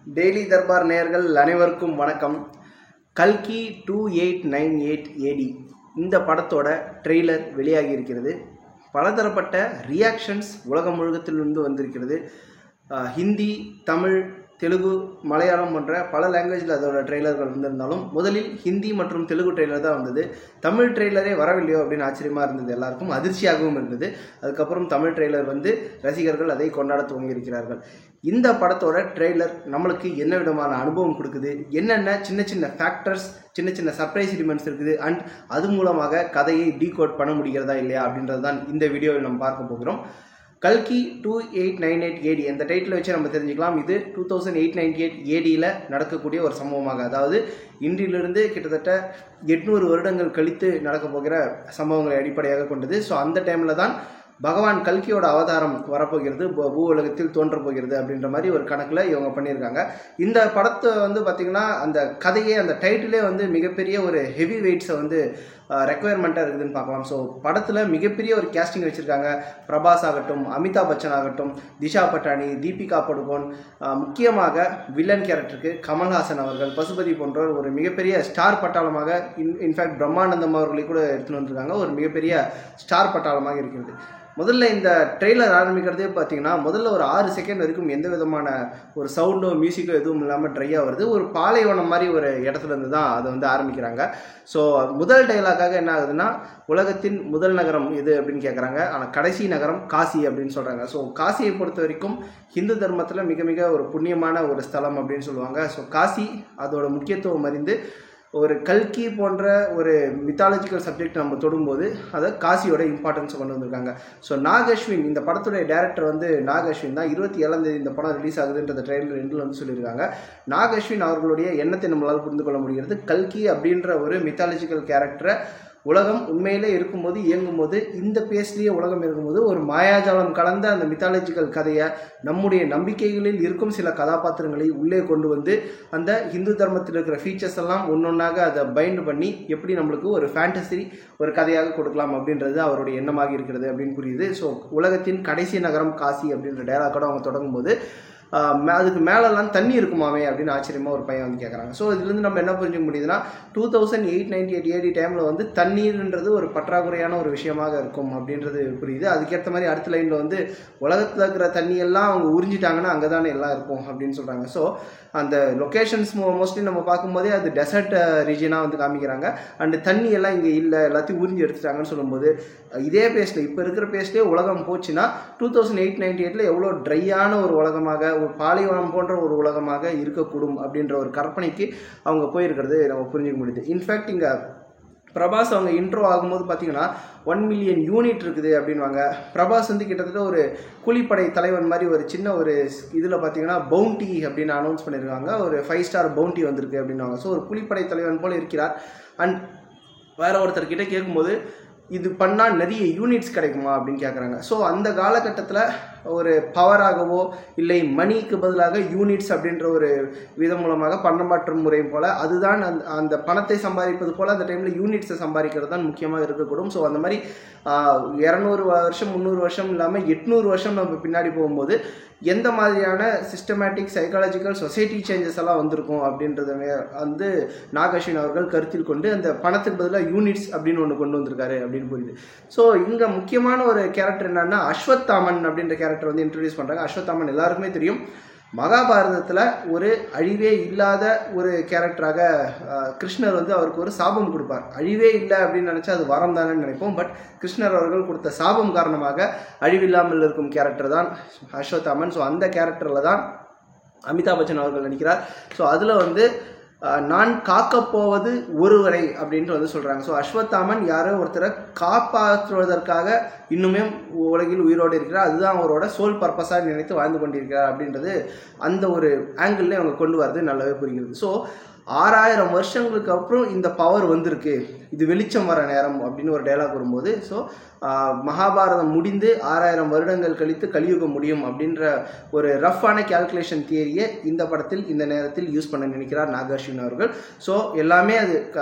Daily Darbar நேயர்கள் அனைவருக்கும் வணக்கம். கல்கி 2898 AD இந்த படத்தோட ட்ரெய்லர் வெளியாகி இருக்கிறது. பலதரப்பட்ட ரியாக்ஷன்ஸ் உலகம் முழுக்கத்திலிருந்து வந்திருக்கிறது. ஹிந்தி, தமிழ், தெலுங்கு, மலையாளம் போன்ற பல லாங்குவேஜில் அதோட ட்ரெய்லர்கள் வந்திருந்தாலும் முதலில் ஹிந்தி மற்றும் தெலுங்கு ட்ரெய்லர் தான் வந்தது. தமிழ் ட்ரெய்லரே வரவில்லையோ அப்படின்னு ஆச்சரியமாக இருந்தது, எல்லாருக்கும் அதிர்ச்சியாகவும் இருந்தது. அதுக்கப்புறம் தமிழ் ட்ரெய்லர் வந்து ரசிகர்கள் அதை கொண்டாட துவங்கியிருக்கிறார்கள். இந்த படத்தோட ட்ரெய்லர் நம்மளுக்கு என்ன விதமான அனுபவம் கொடுக்குது, என்னென்ன சின்ன சின்ன ஃபேக்டர்ஸ், சின்ன சின்ன சர்ப்ரைஸ் எலிமெண்ட்ஸ் இருக்குது, அண்ட் அது மூலமாக கதையை டீகோட் பண்ண முடிகிறதா இல்லையா அப்படின்றது தான் இந்த வீடியோவில் நம்ம பார்க்க போகிறோம். கல்கி 2898 AD அந்த டைட்டில் வச்சு நம்ம தெரிஞ்சுக்கலாம். இது 2898 ADயில் நடக்கக்கூடிய ஒரு சம்பவமாக, அதாவது இன்றிலிருந்து கிட்டத்தட்ட 800 வருடங்கள் கழித்து நடக்க போகிற சம்பவங்களை அடிப்படையாக கொண்டது. ஸோ அந்த டைமில் தான் பகவான் கல்கியோட அவதாரம் வரப்போகிறது, பூ உலகத்தில் தோன்றப் போகிறது அப்படின்ற மாதிரி ஒரு கணக்கில் இவங்க பண்ணியிருக்காங்க. இந்த படத்தை வந்து பார்த்திங்கன்னா அந்த கதையே, அந்த டைட்டிலே வந்து மிகப்பெரிய ஒரு ஹெவி வெயிட்ஸை வந்து ரெக்குயர்மெண்ட்டாக இருக்குதுன்னு பார்க்கலாம். ஸோ படத்தில் மிகப்பெரிய ஒரு கேஸ்டிங் வச்சுருக்காங்க. பிரபாஸ் ஆகட்டும், அமிதாப் பச்சன் ஆகட்டும், திஷா பட்டானி, தீபிகா படுகோன், முக்கியமாக வில்லன் கேரக்டருக்கு கமல்ஹாசன் அவர்கள், பசுபதி போன்றோர் ஒரு மிகப்பெரிய ஸ்டார் பட்டாளமாக, இன்ஃபேக்ட் பிரம்மானந்தம் அவர்களை கூட எடுத்துன்னு வந்திருக்காங்க. ஒரு மிகப்பெரிய ஸ்டார் பட்டாளமாக இருக்கிறது. முதல்ல இந்த ட்ரெய்லர் ஆரம்பிக்கிறதே பார்த்தீங்கன்னா முதல்ல ஒரு 6 செகண்ட் வரைக்கும் எந்த விதமான ஒரு சவுண்டோ மியூசிக்கோ எதுவும் இல்லாமல் ட்ரையாக வருது. ஒரு பாலைவனம் மாதிரி ஒரு இடத்துல இருந்து தான் அதை வந்து ஆரம்பிக்கிறாங்க. ஸோ முதல் டைலாக்காக என்ன ஆகுதுன்னா, உலகத்தின் முதல் நகரம் எது அப்படின்னு கேட்குறாங்க. ஆனால் கடைசி நகரம் காசி அப்படின்னு சொல்கிறாங்க. ஸோ காசியை பொறுத்த வரைக்கும் ஹிந்து தர்மத்தில் மிக மிக ஒரு புண்ணியமான ஒரு ஸ்தலம் அப்படின்னு சொல்லுவாங்க. ஸோ காசி அதோட முக்கியத்துவம் அறிந்து ஒரு கல்கி போன்ற ஒரு மித்தாலஜிக்கல் சப்ஜெக்ட் நம்ம தொடும்போது அதை காசியோட இம்பார்ட்டன்ஸை கொண்டு வந்திருக்காங்க. ஸோ நாக் அஸ்வின், இந்த படத்துடைய டேரக்டர் வந்து நாக் அஸ்வின் தான். 27ஆம் தேதி இந்த படம் ரிலீஸ் ஆகுதுன்றத ட்ரெய்லர் 2 வந்து சொல்லியிருக்காங்க. நாக் அஸ்வின் அவர்களுடைய எண்ணத்தை நம்மளால் புரிந்து கொள்ள முடிகிறது. கல்கி அப்படின்ற ஒரு மித்தாலஜிக்கல் கேரக்டரை உலகம் உண்மையிலே இருக்கும்போது, இயங்கும்போது, இந்த பேஸ்லேயே உலகம் இருக்கும்போது ஒரு மாயாஜாலம் கலந்த அந்த மித்தாலஜிக்கல் கதையை, நம்முடைய நம்பிக்கைகளில் இருக்கும் சில கதாபாத்திரங்களை உள்ளே கொண்டு வந்து அந்த ஹிந்து தர்மத்தில் இருக்கிற ஃபீச்சர்ஸ் எல்லாம் ஒன்றொன்றாக அதை பைண்ட் பண்ணி எப்படி நம்மளுக்கு ஒரு ஃபேண்டசி ஒரு கதையாக கொடுக்கலாம் அப்படின்றது அவருடைய எண்ணமாக இருக்கிறது அப்படின்னு புரியுது. ஸோ உலகத்தின் கடைசி நகரம் காசி அப்படின்ற டயலாக்கோட அவங்க தொடங்கும்போது அதுக்கு மேலெல்லாம் தண்ணி இருக்குமாவே அப்படின்னு ஆச்சரியமாக ஒரு பையன் வந்து கேட்குறாங்க. ஸோ இதுலேருந்து நம்ம என்ன புரிஞ்சுக்க முடியுதுன்னா, 2898 AD டைமில் வந்து தண்ணீர்ன்றது ஒரு பற்றாக்குறையான ஒரு விஷயமாக இருக்கும் அப்படின்றது புரியுது. அதுக்கேற்ற மாதிரி அடுத்த லைனில் வந்து உலகத்தில் இருக்கிற தண்ணியெல்லாம் அவங்க உறிஞ்சிட்டாங்கன்னா அங்கே தானே எல்லாம் இருக்கும் அப்படின்னு சொல்கிறாங்க. ஸோ அந்த லொக்கேஷன்ஸ் மோஸ்ட்லி நம்ம பார்க்கும்போதே அது டெசர்ட் ரீஜனாக வந்து காமிக்கிறாங்க. அண்டு தண்ணி எல்லாம் இங்கே இல்லை, எல்லாத்தையும் உறிஞ்சி எடுத்துட்டாங்கன்னு சொல்லும்போது இதே பேஸில் இப்போ இருக்கிற பேஸ்லேயே உலகம் போச்சுன்னா 2898 எவ்வளோ ட்ரையான ஒரு உலகமாக, ஒரு பாலைவனம் போன்ற ஒரு உலகமாக இருக்கக்கூடும் அப்படின்ற ஒரு கற்பனைக்கு அவங்க போயிருக்கிறது நம்ம புரிஞ்சுக்க முடியுது. இன்ஃபேக்ட் இங்கே பிரபாஸ் அவங்க இன்ட்ரோ ஆகும்போது பார்த்தீங்கன்னா 1 மில்லியன் யூனிட் இருக்குது அப்படின்வாங்க. பிரபாஸ் வந்து கிட்டத்தட்ட ஒரு கூலிப்படை தலைவன் மாதிரி ஒரு சின்ன ஒரு இதில் பார்த்தீங்கன்னா பவுண்டி அப்படின்னு அனௌன்ஸ் பண்ணியிருக்காங்க. ஒரு 5 ஸ்டார் பவுண்டி வந்திருக்கு அப்படின்வாங்க. ஸோ ஒரு கூலிப்படை தலைவன் போல் இருக்கிறார். அண்ட் வேற ஒருத்தர்கிட்ட கேட்கும்போது இது பண்ணால் நிறைய யூனிட்ஸ் கிடைக்குமா அப்படின்னு கேட்குறாங்க. ஸோ அந்த காலகட்டத்தில் ஒரு பவராகவோ இல்லை மணிக்கு பதிலாக யூனிட்ஸ் அப்படின்ற ஒரு விதம் மூலமாக பணமாற்றும் முறை போல், அதுதான் அந்த பணத்தை சம்பாதிப்பது போல் அந்த டைமில் யூனிட்ஸை சம்பாதிக்கிறது தான் முக்கியமாக இருக்கக்கூடும். ஸோ அந்த மாதிரி 200 வருஷம் 300 வருஷம் இல்லாமல் 800 வருஷம் நம்ம பின்னாடி போகும்போது எந்த மாதிரியான சிஸ்டமேட்டிக் சைக்காலஜிக்கல் சொசைட்டி சேஞ்சஸ் எல்லாம் வந்திருக்கும் அப்படின்றத வந்து நாக் அஸ்வின் அவர்கள் கருத்தில் கொண்டு அந்த பணத்துக்கு பதிலாக யூனிட்ஸ் அப்படின்னு ஒன்று கொண்டு வந்திருக்காரு அப்படின்னு புரியுது. ஸோ இங்கே முக்கியமான ஒரு கேரக்டர் என்னன்னா, அஸ்வத்தாமன் அப்படின்ற கேரக்டர் வந்து இன்ட்ரடியூஸ் பண்ணுறாங்க. அஸ்வத்தாமன் எல்லாருக்குமே தெரியும், மகாபாரதத்தில் ஒரு அழிவே இல்லாத ஒரு கேரக்டராக கிருஷ்ணர் வந்து அவருக்கு ஒரு சாபம் கொடுப்பார். அழிவே இல்லை அப்படின்னு நினச்சா அது வரம் தானே நினைப்போம். பட் கிருஷ்ணர் அவர்கள் கொடுத்த சாபம் காரணமாக அழிவில்லாமல் இருக்கும் கேரக்டர் தான் அஸ்வத்தாமன். ஸோ அந்த கேரக்டரில் தான் அமிதாப் பச்சன் அவர்கள் நடிக்கிறார். ஸோ அதில் வந்து நான் காக்கப்போவது ஒருவரை அப்படின்ட்டு வந்து சொல்கிறாங்க. ஸோ அஸ்வத்தாமன் யாரோ ஒருத்தரை காப்பாற்றுவதற்காக இன்னுமே உலகில் உயிரோடு இருக்கிறார், அதுதான் அவரோட சோல் பர்பஸாக நினைத்து வாழ்ந்து கொண்டிருக்கிறார் அப்படின்றது அந்த ஒரு ஆங்கிளில் அவங்க கொண்டு வரது நல்லாவே புரிகிறது. ஸோ 6000 வருஷங்களுக்கு அப்புறம் இந்த பவர் வந்திருக்கு, இது வெளிச்சம் வர நேரம் அப்படின்னு ஒரு டைலாக் வரும்போது, ஸோ மகாபாரதம் முடிந்து 6000 வருடங்கள் கழித்து கலியுகம் முடியும் அப்படின்ற ஒரு ரஃப்பான கேல்குலேஷன் தியரியை இந்த படத்தில் இந்த நேரத்தில் யூஸ் பண்ண நினைக்கிறார் நாகார்ஜுன அவர்கள். ஸோ எல்லாமே அது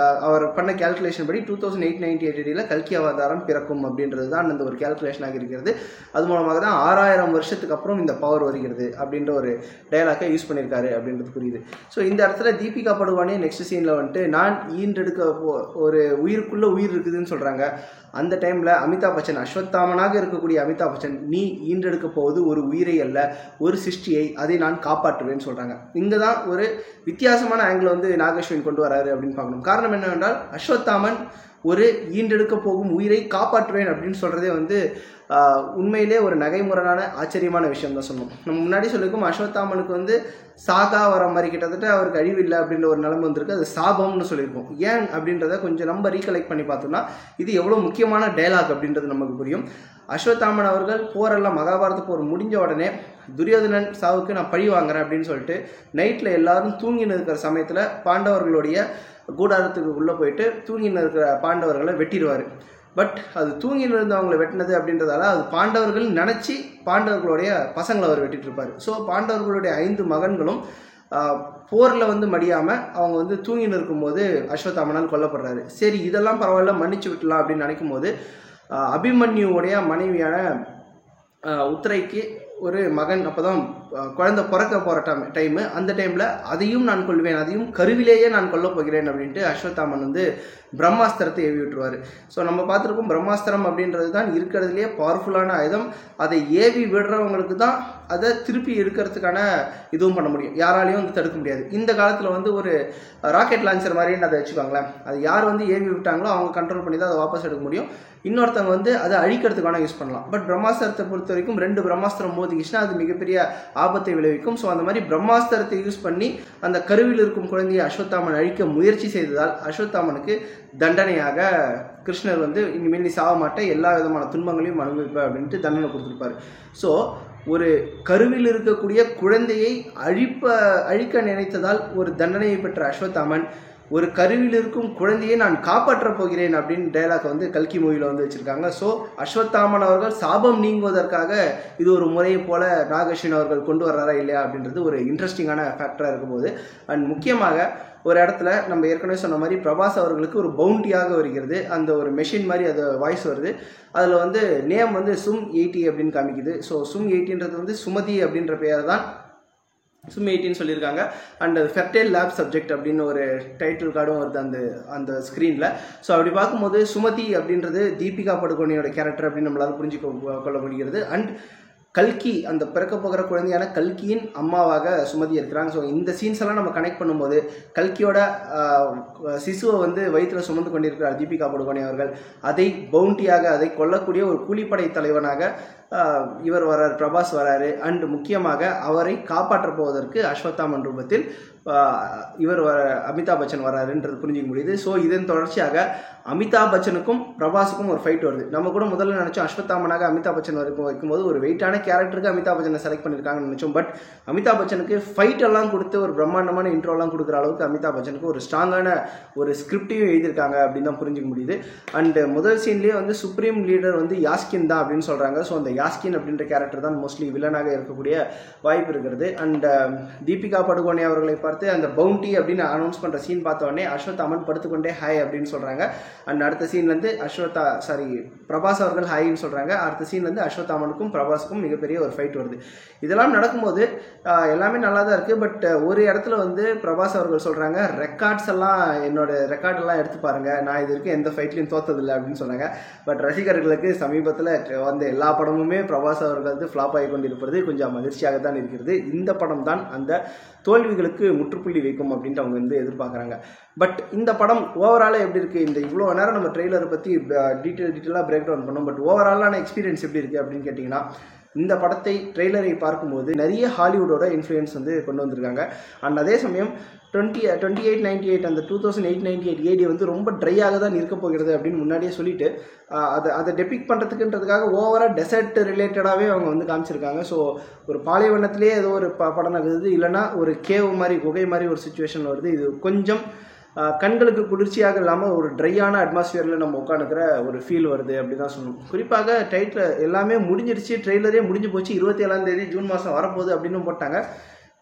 அவர் பண்ண கேல்குலேஷன் படி 2898 கல்கி அவதாரம் பிறக்கும் அப்படின்றது தான் அந்த ஒரு கேல்குலேஷனாக இருக்கிறது. அது மூலமாக தான் 6000 வருஷத்துக்கு அப்புறம் இந்த பவர் வருகிறது அப்படின்ற ஒரு டைலாக்கை யூஸ் பண்ணியிருக்காரு அப்படின்றது புரியுது. ஸோ இந்த இடத்துல தீபிகா படுகோனே நெக்ஸ்ட் சீனில் வந்துட்டு நான் ஈன்றெடுக்க ஒரு உயிருக்குள்ள உயிர் இருக்குதுன்னு சொல்கிறாங்க. அந்த டைமில் அமிதாப் பச்சன், அஸ்வத்தாமனாக இருக்கக்கூடிய அமிதாப் பச்சன், நீ ஈன்றெடுக்க போவது ஒரு உயிரை அல்ல, ஒரு சிருஷ்டியை, அதை நான் காப்பாற்றுவேன்னு சொல்கிறாங்க. இங்கே தான் ஒரு வித்தியாசமான ஆங்கிள் வந்து நாகேஸ்வரன் கொண்டு வராரு அப்படின்னு பார்க்கணும். காரணம் என்னவென்றால் அஸ்வத்தாமன் ஒரு ஈண்டெடுக்க போகும் உயிரை காப்பாற்றுவேன் அப்படின்னு சொல்கிறதே வந்து உண்மையிலே ஒரு நகைமுறையான ஆச்சரியமான விஷயம் தான் சொல்லணும். நம்ம முன்னாடி சொல்லியிருக்கோம், அஸ்வத்தாமனுக்கு வந்து சாகா வர மாதிரி கிட்டத்தட்ட அவருக்கு அழிவு இல்லை அப்படின்ற ஒரு நிலைமை வந்திருக்கு. அது சாபம்னு சொல்லியிருக்கோம். ஏன் அப்படின்றத கொஞ்சம் நம்ம ரீகலெக்ட் பண்ணி பார்த்தோம்னா இது எவ்வளோ முக்கியமான டைலாக் அப்படின்றது நமக்கு புரியும். அஸ்வத்தாமன் அவர்கள் போரெல்லாம் மகாபாரத போர் முடிஞ்ச உடனே துரியோதனன் சாவுக்கு நான் பழி வாங்குறேன் அப்படின்னு சொல்லிட்டு நைட்டில் எல்லாரும் தூங்கின்னு இருக்கிற சமயத்தில் பாண்டவர்களுடைய கூடாரத்துக்கு உள்ளே போயிட்டு தூங்கின்னு இருக்கிற பாண்டவர்களை வெட்டிடுவார். பட் அது தூங்கின்னு இருந்தவங்களை வெட்டினது அப்படின்றதால அது பாண்டவர்கள் நினச்சி பாண்டவர்களுடைய பசங்களை அவர் வெட்டிட்டு இருப்பார். ஸோ பாண்டவர்களுடைய 5 மகன்களும் போரில் வந்து மடியாமல் அவங்க வந்து தூங்கின்னு இருக்கும்போது அஸ்வத்தாமனால் கொல்லப்படுறாரு. சரி, இதெல்லாம் பரவாயில்ல, மன்னிச்சு விட்டலாம் அப்படின்னு நினைக்கும் போது அபிமன்யுவுடைய மனைவியான உத்திரைக்கு ஒரு மகன் அப்போ தான் குழந்தை பிறக்க போகிற டைமு. அந்த டைமில் அதையும் நான் கொள்வேன், அதையும் கருவிலேயே நான் கொல்ல போகிறேன் அப்படின்ட்டு அஸ்வத்தாமன் வந்து பிரம்மாஸ்திரத்தை ஏவி விட்டுருவார். ஸோ நம்ம பார்த்துருக்கோம், பிரம்மாஸ்திரம் அப்படின்றது தான் இருக்கிறதுலேயே பவர்ஃபுல்லான ஆயுதம். அதை ஏவி விடுறவங்களுக்கு தான் அதை திருப்பி எடுக்கிறதுக்கான இதுவும் பண்ண முடியும், யாராலையும் வந்து தடுக்க முடியாது. இந்த காலத்தில் வந்து ஒரு ராக்கெட் லான்ச்சர் மாதிரின்னு அதை வச்சுக்கோங்களேன். அது யார் வந்து ஏவி விட்டாங்களோ அவங்க கண்ட்ரோல் பண்ணி தான் அதை வாபஸ் எடுக்க முடியும். இன்னொருத்தவங்க வந்து அதை அழிக்கிறதுக்கான யூஸ் பண்ணலாம். பட் பிரம்மாஸ்திரத்தை பொறுத்த வரைக்கும் 2 பிரம்மாஸ்திரம் மோதிக்கிச்சுன்னா அது மிகப்பெரிய ஆபத்தை விளைவிக்கும். ஸோ அந்த மாதிரி பிரம்மாஸ்திரத்தை யூஸ் பண்ணி அந்த கருவில் இருக்கும் குழந்தையை அஸ்வத்தாமன் அழிக்க முயற்சி செய்ததால் அஸ்வத்தாமனுக்கு தண்டனையாக கிருஷ்ணர் வந்து இனிமேல் நீ சாக மாட்டேன், எல்லா விதமான துன்பங்களையும் அனுபவிப்ப அப்படின்ட்டு தண்டனை கொடுத்துருப்பாரு. ஸோ ஒரு கருவில் இருக்கக்கூடிய குழந்தையை அழிக்க நினைத்ததால் ஒரு தண்டனையை பெற்ற அஸ்வத்தாமன் ஒரு கருவில் இருக்கும் குழந்தையை நான் காப்பாற்றப் போகிறேன் அப்படின்னு டைலாக் வந்து கல்கி மூவியில் வந்து வச்சுருக்காங்க. ஸோ அஸ்வத்தாமன் அவர்கள் சாபம் நீங்குவதற்காக இது ஒரு முறையை போல் நாகார்ஜுன அவர்கள் கொண்டு வர்றாரா இல்லையா அப்படின்றது ஒரு இன்ட்ரெஸ்டிங்கான ஃபேக்டராக இருக்கும்போது, அண்ட் முக்கியமாக ஒரு இடத்துல நம்ம ஏற்கனவே சொன்ன மாதிரி பிரபாஸ் அவர்களுக்கு ஒரு பவுண்டியாக வருகிறது. அந்த ஒரு மெஷின் மாதிரி அது வாய்ஸ் வருது. அதில் வந்து நேம் வந்து சும் 80 அப்படின்னு காமிக்குது. ஸோ சும் 80ன்றது வந்து சுமதி அப்படின்ற பெயர் தான் சும் 18 சொல்லியிருக்காங்க. அண்ட் ஃபெர்டைல் லேப் சப்ஜெக்ட் அப்படின்னு ஒரு டைட்டில் கார்டும் வருது அந்த ஸ்க்ரீனில். ஸோ அப்படி பார்க்கும்போது சுமதி அப்படின்றது தீபிகா படுகோனியோட கேரக்டர் அப்படின்னு நம்மளால் கொள்ள முடிகிறது. அண்ட் கல்கி, அந்த பிறக்க போகிற குழந்தையான கல்கியின் அம்மாவாக சுமதி இருக்கிறாங்க. ஸோ இந்த சீன்ஸ் எல்லாம் நம்ம கனெக்ட் பண்ணும்போது கல்கியோட சிசுவை வந்து வயிற்றில் சுமந்து கொண்டிருக்கிறார் தீபிகா படுகோனே அவர்கள். அதை பவுண்டியாக, அதை கொல்லக்கூடிய ஒரு கூலிப்படை தலைவனாக இவர் வரார், பிரபாஸ் வராரு. அண்ட் முக்கியமாக அவரை காப்பாற்ற போவதற்கு அஸ்வத்தாமன் ரூபத்தில் இவர் அமிதாப் பச்சன் வராருன்றது புரிஞ்சிக்க முடியுது. ஸோ இதன் தொடர்ச்சியாக அமிதாப் பச்சனுக்கும் பிரபாஸுக்கும் ஒரு ஃபைட் வருது. நம்ம கூட முதல்ல நினச்சோம் அஸ்வத்தாமனாக அமிதாப் பச்சன் வைக்கும்போது ஒரு வெயிட்டான கேரக்டருக்கு அமிதாப் பச்சனை செலக்ட் பண்ணியிருக்காங்கன்னு நினச்சோம். பட் அமிதாப் பச்சனுக்கு ஃபைட் எல்லாம் கொடுத்து ஒரு பிரம்மாண்டமான இன்ட்ரோலாம் கொடுக்குற அளவுக்கு அமிதாப் பச்சனுக்கு ஒரு ஸ்ட்ராங்கான ஒரு ஸ்கிரிப்டையும் எழுதியிருக்காங்க அப்படின்னு தான் புரிஞ்சிக்க முடியுது. அண்ட் முதல் சீன்லேயே வந்து சுப்ரீம் லீடர் வந்து யாஸ்கின் தான் அப்படின்னு சொல்கிறாங்க. ஸோ அந்த யாஸ்கின் அப்படின்ற கேரக்டர் தான் மோஸ்ட்லி வில்லனாக இருக்கக்கூடிய வாய்ப்பு இருக்கிறது. அண்ட் தீபிகா படுகோனே அவர்களை பார்த்து அந்த பவுண்டி அப்படின்னு அனௌன்ஸ் பண்ணுற சீன் பார்த்த உடனே அஸ்வத்தாமன் படுத்துக்கொண்டே ஹாய் அப்படின்னு சொல்கிறாங்க. அண்ட் அடுத்த சீன்லேருந்து பிரபாஸ் அவர்கள் ஹாய்ன்னு சொல்கிறாங்க. அடுத்த சீன்லேருந்து அஸ்வத்தாமனுக்கும் பிரபாஸுக்கும் மிகப்பெரிய ஒரு ஃபைட் வருது. இதெல்லாம் நடக்கும்போது எல்லாமே நல்லா தான் இருக்குது. பட் ஒரு இடத்துல வந்து பிரபாஸ் அவர்கள் சொல்கிறாங்க, ரெக்கார்ட்ஸ் எல்லாம் என்னோட ரெக்கார்டெல்லாம் எடுத்து பாருங்கள், நான் இது வரைக்கும் எந்த ஃபைட்லையும் தோத்ததில்லை அப்படின்னு சொன்னாங்க. பட் ரசிகர்களுக்கு சமீபத்தில் வந்த எல்லா படமுமே பிரபாஸ் அவர்கள் வந்து ஃப்ளாப் ஆகி கொண்டிருப்பது கொஞ்சம் அதிர்ச்சியாக தான் இருக்கிறது. இந்த படம் தான் அந்த தோல்விகளுக்கு முற்றுப்புள்ளி வைக்கும் அப்படின்ட்டு அவங்க வந்து எதிர்பார்க்குறாங்க. பட் இந்த படம் ஓவராலாக எப்படி இருக்குது? இந்த இவ்வளோ நேரம் நம்ம ட்ரெய்லரை பற்றி டீட்டெயிலாக பிரேக் டவுன் பண்ணோம். பட் ஓவராலான எக்ஸ்பீரியன்ஸ் எப்படி இருக்குது அப்படின்னு கேட்டிங்கன்னா, இந்த படத்தை ட்ரெய்லரை பார்க்கும்போது நிறைய ஹாலிவுட்டோட இன்ஃப்ளூயன்ஸ் வந்து கொண்டு வந்திருக்காங்க. அண்ட் அதே சமயம் 2898 அந்த 2898 ஏடி வந்து ரொம்ப ட்ரையாக தான் இருக்க போகிறது அப்படின்னு முன்னாடியே சொல்லிட்டு அதை டெபிக் பண்ணுறதுக்குன்றதுக்காக ஓவராக டெசர்ட் ரிலேட்டடாகவே அவங்க வந்து காமிச்சிருக்காங்க. ஸோ ஒரு பாலைவனத்திலே ஏதோ ஒரு படம் நடக்குது, இல்லைனா ஒரு கேவ் மாதிரி குகை மாதிரி ஒரு சுச்சுவேஷன் வருது. இது கொஞ்சம் கண்களுக்கு குளிர்ச்சியாக இல்லாமல் ஒரு ட்ரையான அட்மாஸ்பியரில் நம்ம உட்காந்துக்கிற ஒரு ஃபீல் வருது அப்படி தான் சொல்லணும். குறிப்பாக டைட்டில் எல்லாமே முடிஞ்சிருச்சு, ட்ரெய்லரே முடிஞ்சு போச்சு, 27ஆம் தேதி ஜூன் மாதம் வரப்போகுது அப்படின்னு போட்டாங்க.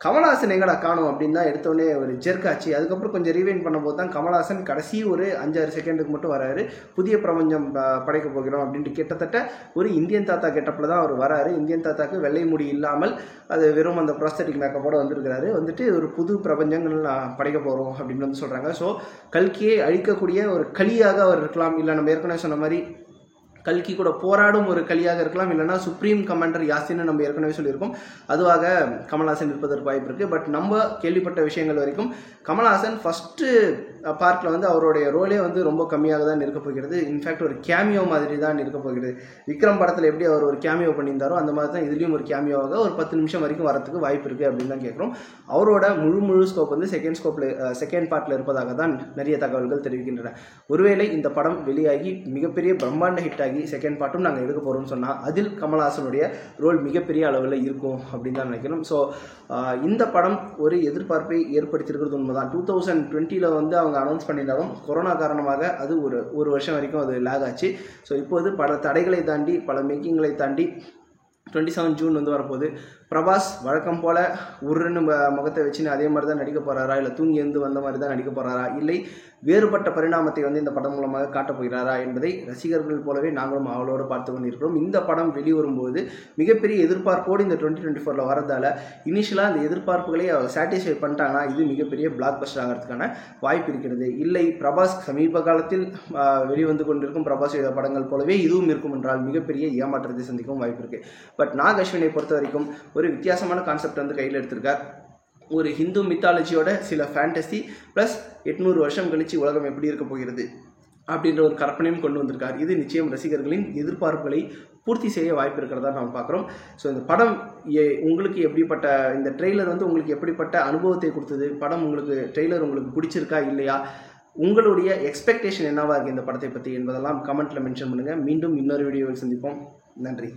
கமல்ஹாசன் எங்கடா காணும் அப்படின்னு தான் எடுத்தோடனே ஒரு ஜெர்க்காச்சு. அதுக்கப்புறம் கொஞ்சம் ரீவைண்ட் பண்ணும்போது தான் கமல்ஹாசன் கடைசி ஒரு 5-6 செகண்டுக்கு மட்டும் வராரு. புதிய பிரபஞ்சம் படைக்க போகிறோம் அப்படின்ட்டு கிட்டத்தட்ட ஒரு இந்தியன் தாத்தா கெட்டப்பில் தான் அவர் வராரு. இந்தியன் தாத்தாக்கு வெள்ளை முடி இல்லாமல் அது வெறும் அந்த ப்ராஸ்தட்டிக் மேக்கப்போடு வந்திருக்கிறாரு. வந்துட்டு ஒரு புது பிரபஞ்சங்கள் படைக்க போகிறோம் அப்படின்னு வந்து சொல்கிறாங்க. ஸோ கல்கியை அழிக்கக்கூடிய ஒரு களியாக அவர் இருக்கலாம், இல்லை நம்ம ஏற்கனவே சொன்ன மாதிரி கல்கி கூட போராடும் ஒரு களியாக இருக்கலாம், இல்லைனா சுப்ரீம் கமாண்டர் யாசின்னு நம்ம ஏற்கனவே சொல்லியிருக்கோம், அதுவாக கமல்ஹாசன் இருப்பதற்கு வாய்ப்பு இருக்குது. பட் நம்ம கேள்விப்பட்ட விஷயங்கள் வரைக்கும் கமல்ஹாசன் ஃபஸ்ட்டு பார்ட்டில் வந்து அவருடைய ரோலே வந்து ரொம்ப கம்மியாக தான் இருக்க போகிறது. இன்ஃபேக்ட் ஒரு கேமியோ மாதிரி தான் இருக்க போகிறது. விக்ரம் படத்தில் எப்படி அவர் ஒரு கேமியோ பண்ணியிருந்தாரோ அந்த மாதிரி தான் இதுலேயும் ஒரு கேமியோவாக ஒரு 10 நிமிஷம் வரைக்கும் வரத்துக்கு வாய்ப்பு இருக்குது அப்படின்னு தான் கேட்குறோம். அவரோட முழு ஸ்கோப் வந்து செகண்ட் பார்ட்டில் இருப்பதாக தான் நிறைய தகவல்கள் தெரிவிக்கின்றன. ஒருவேளை இந்த படம் வெளியாகி மிகப்பெரிய பிரம்மாண்ட ஹிட் ஆகி செகண்ட் பார்ட்டும் நாங்கள் எடுக்க போகிறோம்னு சொன்னால் அதில் கமல்ஹாசனுடைய ரோல் மிகப்பெரிய அளவில் இருக்கும் அப்படின்னு தான் நினைக்கிறோம். ஸோ இந்த படம் ஒரு எதிர்பார்ப்பை ஏற்படுத்தியிருக்கிறது உண்மைதான். 2020 வந்து அவங்க அனௌன்ஸ் பண்ணியிருந்தாலும் கொரோனா காரணமாக அது ஒரு வருஷம் வரைக்கும் அது லேக் ஆச்சு. ஸோ இப்போது பல தடைகளை தாண்டி பல மேக்கிங்களை தாண்டி 27 ஜூன் வந்து வரப்போகுது. பிரபாஸ் வழக்கம் போல் உருன்னு முகத்தை வச்சுன்னு அதே மாதிரி தான் நடிக்க போகிறாரா, இல்லை தூங்கி இருந்து வந்த மாதிரி தான் நடிக்க போகிறாரா, இல்லை வேறுபட்ட பரிணாமத்தை வந்து இந்த படம் மூலமாக காட்டப் போகிறாரா என்பதை ரசிகர்கள் போலவே நாங்களும் அவளோடு பார்த்து கொண்டிருக்கிறோம். இந்த படம் வெளிவரும்போது மிகப்பெரிய எதிர்பார்ப்போடு இந்த 2024 வரதால் இனிஷியலாக அந்த எதிர்பார்ப்புகளை சாட்டிஸ்ஃபை பண்ணிட்டாங்கன்னா இது மிகப்பெரிய பிளாக் பஸ்டர் ஆகிறதுக்கான வாய்ப்பு இருக்கிறது. இல்லை பிரபாஸ் சமீப காலத்தில் வெளிவந்து கொண்டிருக்கும் பிரபாஸ் படங்கள் போலவே இதுவும் இருக்கும் என்றால் மிகப்பெரிய ஏமாற்றத்தை சந்திக்கவும் வாய்ப்பு இருக்குது. பட் நாக் அஸ்வினை பொறுத்த வரைக்கும் ஒரு வித்தியாசமான கான்செப்ட் வந்து கையில் எடுத்திருக்கார். ஒரு ஹிந்து மித்தாலஜியோட சில ஃபேண்டசி ப்ளஸ் 800 வருஷம் கழித்து உலகம் எப்படி இருக்க போகிறது அப்படின்ற ஒரு கற்பனையும் கொண்டு வந்திருக்கார். இது நிச்சயம் ரசிகர்களின் எதிர்பார்ப்புகளை பூர்த்தி செய்ய வாய்ப்பு இருக்கிறதா நம்ம பார்க்குறோம். ஸோ இந்த படம் உங்களுக்கு எப்படிப்பட்ட, இந்த ட்ரெய்லர் வந்து உங்களுக்கு எப்படிப்பட்ட அனுபவத்தை கொடுத்தது, படம் ட்ரெய்லர் உங்களுக்கு பிடிச்சிருக்கா இல்லையா, உங்களுடைய எக்ஸ்பெக்டேஷன் என்னவாக இருக்குது இந்த படத்தை பற்றி என்பதெல்லாம் கமெண்ட்டில் மென்ஷன் பண்ணுங்கள். மீண்டும் இன்னொரு வீடியோவில் சந்திப்போம். நன்றி.